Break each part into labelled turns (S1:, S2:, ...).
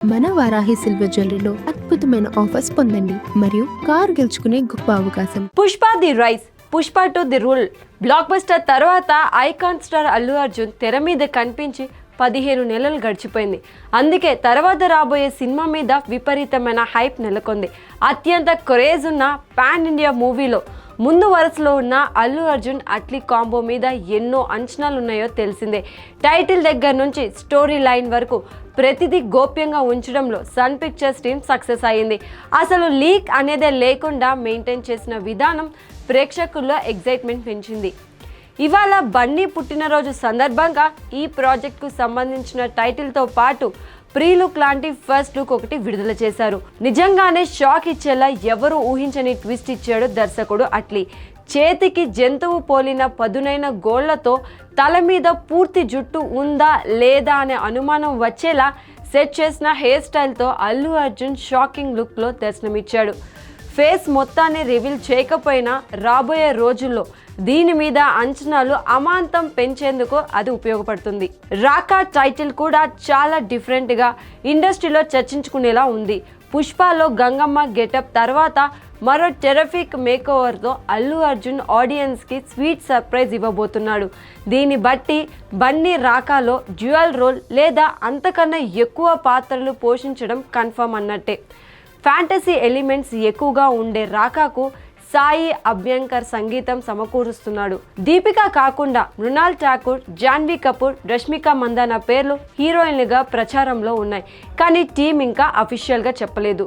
S1: మన వారాహి సిల్వర్ జ్యువెలరీలో అద్భుతమైన ఆఫర్స్ పొందండి మరియు కార్ గెలుచుకునే గొప్ప అవకాశం.
S2: Pushpa the rice, Pushpa to the rule block buster తర్వాత ఐకాన్ స్టార్ అల్లు అర్జున్ తెర మీద కనిపించి 15 నెలలు గడిచిపోయింది. అందుకే తర్వాత రాబోయే సినిమా మీద విపరీతమైన హైప్ నెలకొంది. అత్యంత క్రేజ్ ఉన్న పాన్ ఇండియా మూవీలో ముందు వరుసలో ఉన్న అల్లు అర్జున్ అట్లీ కాంబో మీద ఎన్నో అంచనాలు ఉన్నాయో తెలిసిందే. టైటిల్ దగ్గర నుంచి స్టోరీ లైన్ వరకు ప్రతిదీ గోప్యంగా ఉంచడంలో సన్ పిక్చర్స్ టీమ్ సక్సెస్ అయ్యింది. అసలు లీక్ అనేదే లేకుండా మెయింటైన్ చేసిన విధానం ప్రేక్షకుల్లో ఎగ్జైట్మెంట్ పెంచింది. ఇవాళ బన్నీ పుట్టినరోజు సందర్భంగా ఈ ప్రాజెక్ట్కు సంబంధించిన టైటిల్తో పాటు ప్రీ లుక్ లాంటి ఫస్ట్ లుక్ ఒకటి విడుదల చేశారు. నిజంగానే షాక్ ఇచ్చేలా ఎవరు ఊహించని ట్విస్ట్ ఇచ్చాడు దర్శకుడు అట్లీ. చేతికి జంతువు పోలిన పదునైన గోళ్లతో తల మీద పూర్తి జుట్టు ఉందా లేదా అనే అనుమానం వచ్చేలా సెట్ చేసిన హెయిర్ స్టైల్తో అల్లు అర్జున్ షాకింగ్ లుక్లో దర్శనమిచ్చాడు. ఫేస్ మొత్తాన్ని రివీల్ చేయకపోయినా రాబోయే రోజుల్లో దీని మీద అంచనాలు అమాంతం పెంచేందుకు అది ఉపయోగపడుతుంది. రాకా టైటిల్ కూడా చాలా డిఫరెంట్గా ఇండస్ట్రీలో చర్చించుకునేలా ఉంది. పుష్పలో గంగమ్మ గెటప్ తర్వాత మరో టెరఫిక్ మేకోవర్తో అల్లు అర్జున్ ఆడియన్స్కి స్వీట్ సర్ప్రైజ్ ఇవ్వబోతున్నాడు. దీన్ని బట్టి బన్నీ రాకాలో డ్యూయల్ రోల్ లేదా అంతకన్నా ఎక్కువ పాత్రలు పోషించడం కన్ఫర్మ్ అన్నట్టే. ఫ్యాంటసీ ఎలిమెంట్స్ ఎక్కువగా ఉండే రాకాకు సాయి అభ్యంకర్ సంగీతం సమకూరుస్తున్నాడు. దీపిక కాకుండా మృణాల్ ఠాకూర్, జాన్వీ కపూర్, రష్మిక మందాన పేర్లు హీరోయిన్లుగా ప్రచారంలో ఉన్నాయి. కానీ టీం ఇంకా అఫీషియల్గా చెప్పలేదు.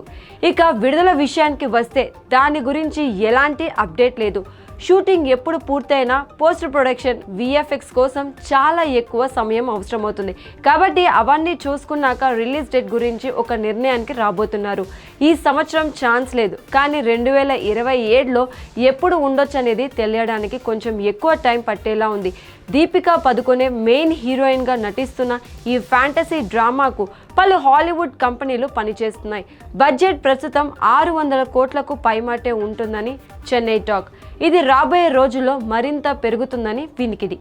S2: ఇక విడుదల విషయానికి వస్తే దాని గురించి ఎలాంటి అప్డేట్ లేదు. షూటింగ్ ఎప్పుడు పూర్తయినా పోస్ట్ ప్రొడక్షన్, విఎఫ్ఎక్స్ కోసం చాలా ఎక్కువ సమయం అవసరమవుతుంది. కాబట్టి అవన్నీ చూసుకున్నాక రిలీజ్ డేట్ గురించి ఒక నిర్ణయానికి రాబోతున్నారు. ఈ సంవత్సరం ఛాన్స్ లేదు, కానీ 2027లో ఎప్పుడు ఉండొచ్చు అనేది తెలియడానికి కొంచెం ఎక్కువ టైం పట్టేలా ఉంది. దీపికా పదుకొనే మెయిన్ హీరోయిన్గా నటిస్తున్న ఈ ఫ్యాంటసీ డ్రామాకు పలు హాలీవుడ్ కంపెనీలు పనిచేస్తున్నాయి. బడ్జెట్ ప్రస్తుతం 600 కోట్లకు పైమాటే ఉంటుందని చెన్నై టాక్. ఇది రాబోయే రోజుల్లో మరింత పెరుగుతుందని వినికిడి.